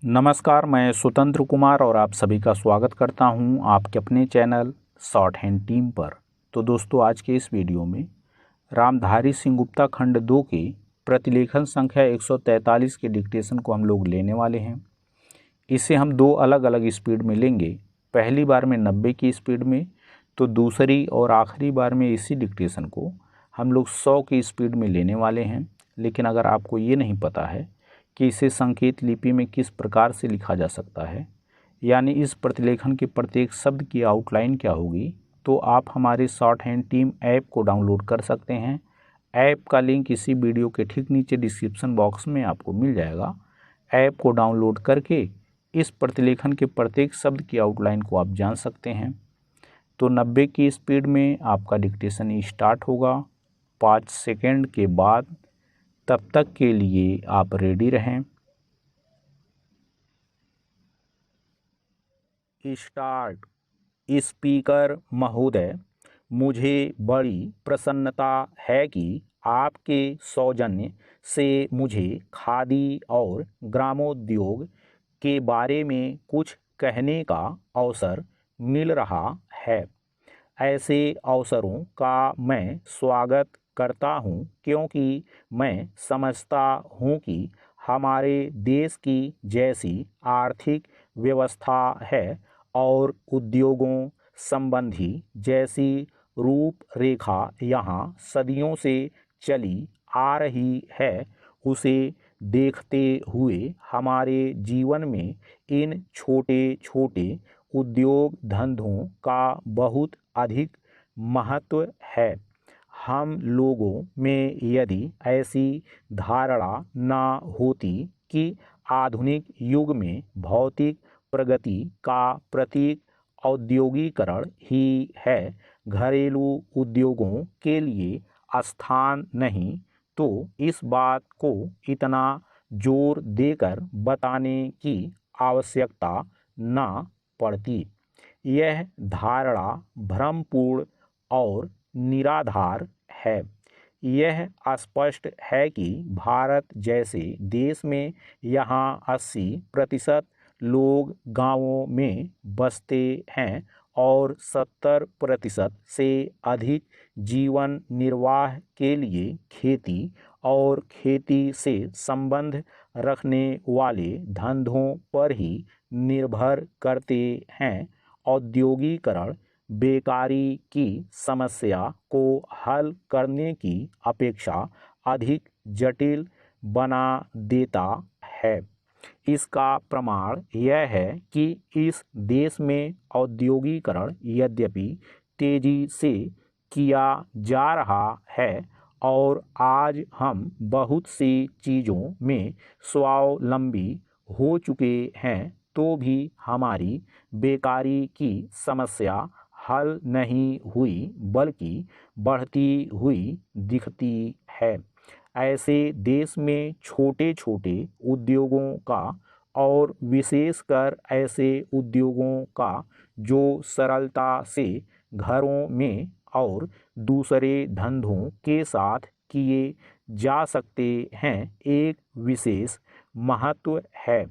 नमस्कार, मैं स्वतंत्र कुमार और आप सभी का स्वागत करता हूं आपके अपने चैनल शॉर्ट हैंड टीम पर। तो दोस्तों, आज के इस वीडियो में रामधारी सिंह गुप्ता खंड 2 के प्रतिलेखन संख्या 143 के डिक्टेशन को हम लोग लेने वाले हैं। इसे हम दो अलग अलग स्पीड में लेंगे। पहली बार में 90 की स्पीड में, तो दूसरी और आखिरी बार में इसी डिक्टेशन को हम लोग 100 की स्पीड में लेने वाले हैं। लेकिन अगर आपको ये नहीं पता है कि इसे संकेत लिपि में किस प्रकार से लिखा जा सकता है, यानी इस प्रतिलेखन के प्रत्येक शब्द की आउटलाइन क्या होगी, तो आप हमारे शॉर्ट हैंड टीम ऐप को डाउनलोड कर सकते हैं। ऐप का लिंक इसी वीडियो के ठीक नीचे डिस्क्रिप्शन बॉक्स में आपको मिल जाएगा। ऐप को डाउनलोड करके इस प्रतिलेखन के प्रत्येक शब्द की आउटलाइन को आप जान सकते हैं। तो 90 की स्पीड में आपका डिक्टेशन स्टार्ट होगा 5 सेकेंड के बाद। तब तक के लिए आप रेडी रहें। स्टार्ट। स्पीकर महोदय, मुझे बड़ी प्रसन्नता है कि आपके सौजन्य से मुझे खादी और ग्रामोद्योग के बारे में कुछ कहने का अवसर मिल रहा है। ऐसे अवसरों का मैं स्वागत करता हूं, क्योंकि मैं समझता हूं कि हमारे देश की जैसी आर्थिक व्यवस्था है और उद्योगों संबंधी जैसी रूपरेखा यहाँ सदियों से चली आ रही है, उसे देखते हुए हमारे जीवन में इन छोटे छोटे उद्योग धंधों का बहुत अधिक महत्व है। हम लोगों में यदि ऐसी धारणा न होती कि आधुनिक युग में भौतिक प्रगति का प्रतीक औद्योगिकरण ही है, घरेलू उद्योगों के लिए स्थान नहीं, तो इस बात को इतना जोर देकर बताने की आवश्यकता न पड़ती। यह धारणा भ्रमपूर्ण और निराधार है। यह स्पष्ट है कि भारत जैसे देश में यहाँ 80% लोग गांवों में बसते हैं और 70% से अधिक जीवन निर्वाह के लिए खेती और खेती से संबंध रखने वाले धंधों पर ही निर्भर करते हैं। औद्योगिकरण बेकारी की समस्या को हल करने की अपेक्षा अधिक जटिल बना देता है। इसका प्रमाण यह है कि इस देश में औद्योगिकरण यद्यपि तेजी से किया जा रहा है और आज हम बहुत सी चीज़ों में स्वावलंबी हो चुके हैं, तो भी हमारी बेकारी की समस्या हल नहीं हुई, बल्कि बढ़ती हुई दिखती है। ऐसे देश में छोटे छोटे उद्योगों का और विशेषकर ऐसे उद्योगों का जो सरलता से घरों में और दूसरे धंधों के साथ किए जा सकते हैं, एक विशेष महत्व है।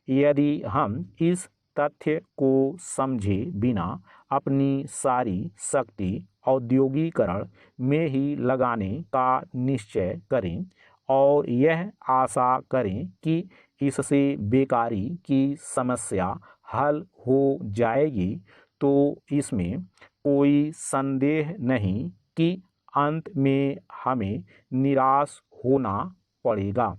यदि हम इस तथ्य को समझे बिना अपनी सारी शक्ति औद्योगिकरण में ही लगाने का निश्चय करें और यह आशा करें कि इससे बेकारी की समस्या हल हो जाएगी, तो इसमें कोई संदेह नहीं कि अंत में हमें निराश होना पड़ेगा।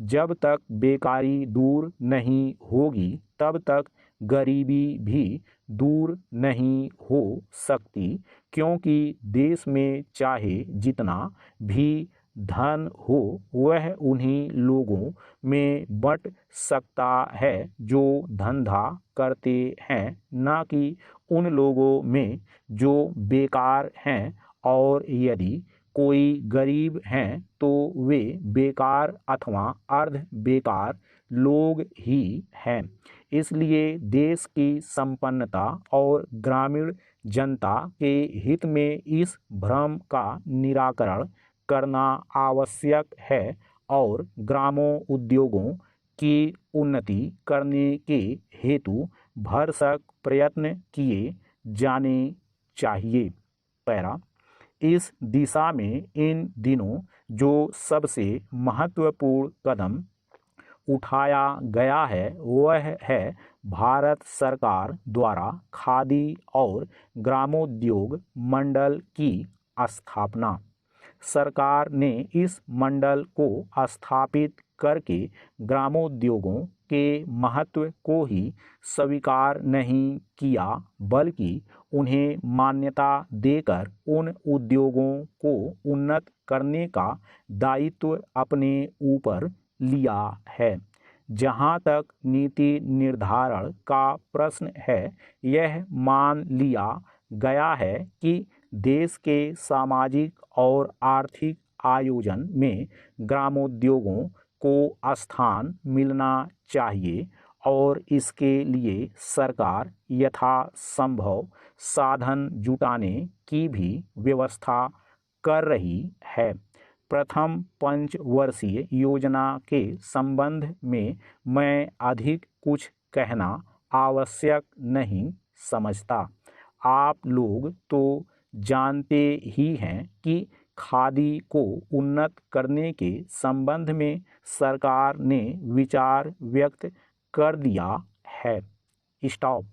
जब तक बेकारी दूर नहीं होगी, तब तक गरीबी भी दूर नहीं हो सकती, क्योंकि देश में चाहे जितना भी धन हो, वह उन्हीं लोगों में बंट सकता है जो धंधा करते हैं, न कि उन लोगों में जो बेकार हैं। और यदि कोई गरीब हैं तो वे बेकार अथवा अर्ध बेकार लोग ही हैं। इसलिए देश की संपन्नता और ग्रामीण जनता के हित में इस भ्रम का निराकरण करना आवश्यक है और ग्रामों उद्योगों की उन्नति करने के हेतु भरसक प्रयत्न किए जाने चाहिए। पैरा, इस दिशा में इन दिनों जो सबसे महत्वपूर्ण कदम उठाया गया है वह है भारत सरकार द्वारा खादी और ग्रामोद्योग मंडल की स्थापना। सरकार ने इस मंडल को स्थापित करके ग्रामोद्योगों के महत्व को ही स्वीकार नहीं किया बल्कि उन्हें मान्यता देकर उन उद्योगों को उन्नत करने का दायित्व अपने ऊपर लिया है। जहाँ तक नीति निर्धारण का प्रश्न है, यह मान लिया गया है कि देश के सामाजिक और आर्थिक आयोजन में ग्रामोद्योगों को स्थान मिलना चाहिए और इसके लिए सरकार यथासंभव साधन जुटाने की भी व्यवस्था कर रही है। प्रथम पंचवर्षीय योजना के संबंध में मैं अधिक कुछ कहना आवश्यक नहीं समझता। आप लोग तो जानते ही हैं कि खादी को उन्नत करने के संबंध में सरकार ने विचार व्यक्त कर दिया है। स्टॉप।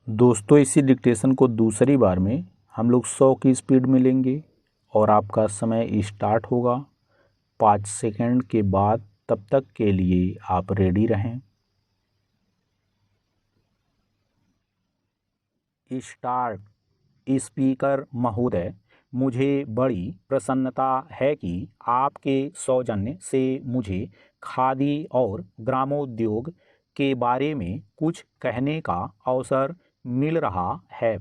दोस्तों, इसी डिक्टेशन को दूसरी बार में हम लोग 100 की स्पीड में लेंगे और आपका समय स्टार्ट होगा 5 सेकंड के बाद। तब तक के लिए आप रेडी रहें। स्टार्ट। स्पीकर महोदय, मुझे बड़ी प्रसन्नता है कि आपके सौजन्य से मुझे खादी और ग्रामोद्योग के बारे में कुछ कहने का अवसर मिल रहा है।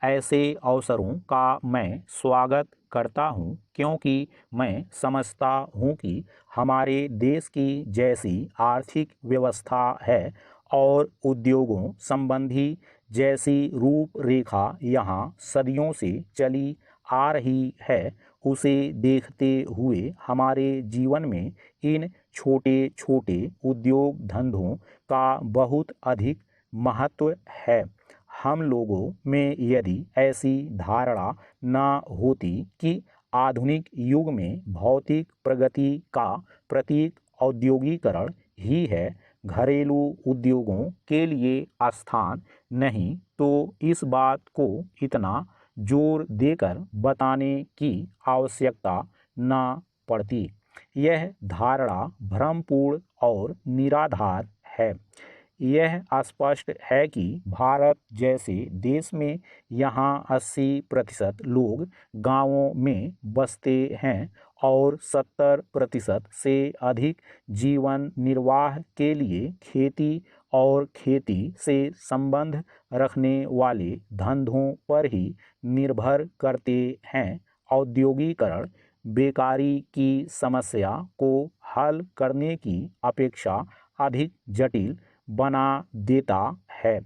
ऐसे अवसरों का मैं स्वागत करता हूं, क्योंकि मैं समझता हूं कि हमारे देश की जैसी आर्थिक व्यवस्था है और उद्योगों संबंधी जैसी रूपरेखा यहाँ सदियों से चली आ रही है, उसे देखते हुए हमारे जीवन में इन छोटे छोटे उद्योग धंधों का बहुत अधिक महत्व है। हम लोगों में यदि ऐसी धारणा न होती कि आधुनिक युग में भौतिक प्रगति का प्रतीक औद्योगिकरण ही है, घरेलू उद्योगों के लिए स्थान नहीं, तो इस बात को इतना जोर देकर बताने की आवश्यकता न पड़ती। यह धारणा भ्रमपूर्ण और निराधार है। यह स्पष्ट है कि भारत जैसे देश में यहाँ 80% लोग गांवों में बसते हैं और 70% से अधिक जीवन निर्वाह के लिए खेती और खेती से संबंध रखने वाले धंधों पर ही निर्भर करते हैं। औद्योगिकरण बेकारी की समस्या को हल करने की अपेक्षा अधिक जटिल बना देता है।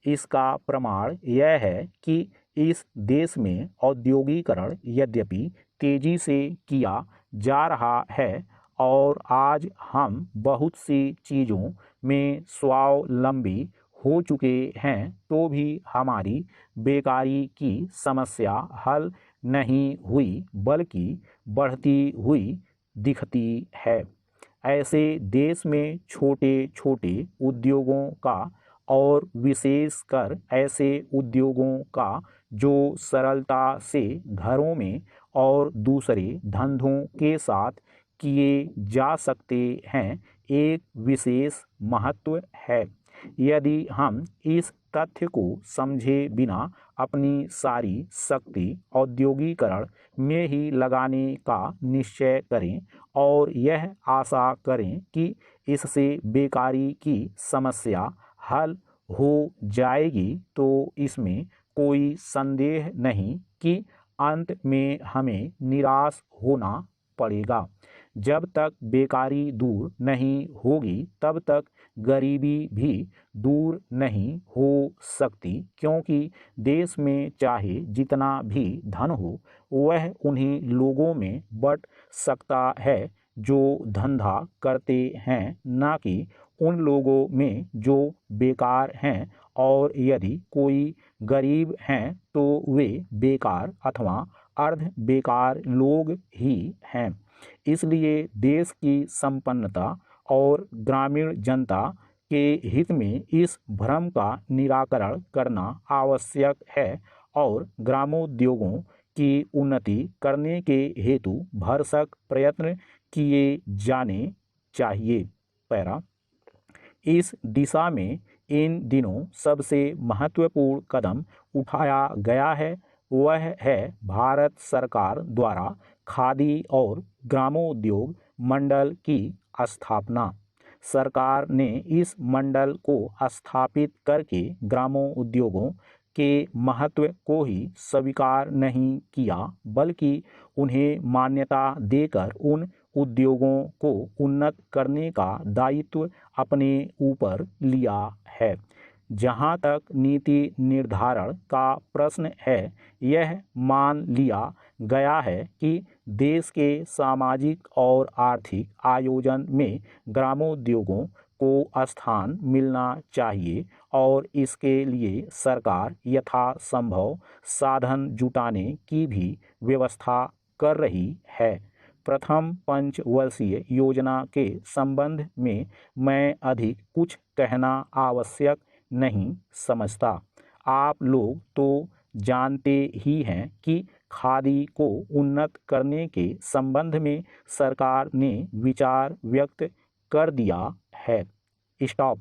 इसका प्रमाण यह है कि इस देश में औद्योगिकरण यद्यपि तेजी से किया जा रहा है और आज हम बहुत सी चीज़ों में स्वावलंबी हो चुके हैं, तो भी हमारी बेकारी की समस्या हल नहीं हुई बल्कि बढ़ती हुई दिखती है। ऐसे देश में छोटे छोटे उद्योगों का और विशेषकर ऐसे उद्योगों का जो सरलता से घरों में और दूसरे धंधों के साथ किए जा सकते हैं, एक विशेष महत्व है। यदि हम इस तथ्य को समझे बिना अपनी सारी शक्ति औद्योगिकरण में ही लगाने का निश्चय करें और यह आशा करें कि इससे बेकारी की समस्या हल हो जाएगी, तो इसमें कोई संदेह नहीं कि अंत में हमें निराश होना पड़ेगा। जब तक बेकारी दूर नहीं होगी तब तक गरीबी भी दूर नहीं हो सकती, क्योंकि देश में चाहे जितना भी धन हो वह उन्हीं लोगों में बंट सकता है जो धंधा करते हैं, ना कि उन लोगों में जो बेकार हैं। और यदि कोई गरीब हैं तो वे बेकार अथवा अर्ध बेकार लोग ही हैं। इसलिए देश की संपन्नता और ग्रामीण जनता के हित में इस भ्रम का निराकरण करना आवश्यक है और ग्रामोद्योगों की उन्नति करने के हेतु भरसक प्रयत्न किए जाने चाहिए। पैरा इस दिशा में इन दिनों सबसे महत्वपूर्ण कदम उठाया गया है वह है भारत सरकार द्वारा खादी और ग्रामोद्योग मंडल की स्थापना। सरकार ने इस मंडल को स्थापित करके ग्रामोद्योगों के महत्व को ही स्वीकार नहीं किया, बल्कि उन्हें मान्यता देकर उन उद्योगों को उन्नत करने का दायित्व अपने ऊपर लिया है। जहाँ तक नीति निर्धारण का प्रश्न है, यह मान लिया गया है कि देश के सामाजिक और आर्थिक आयोजन में ग्रामोद्योगों को स्थान मिलना चाहिए और इसके लिए सरकार यथासंभव साधन जुटाने की भी व्यवस्था कर रही है। प्रथम पंचवर्षीय योजना के संबंध में मैं अधिक कुछ कहना आवश्यक नहीं समझता। आप लोग तो जानते ही हैं कि खादी को उन्नत करने के संबंध में सरकार ने विचार व्यक्त कर दिया है। स्टॉप।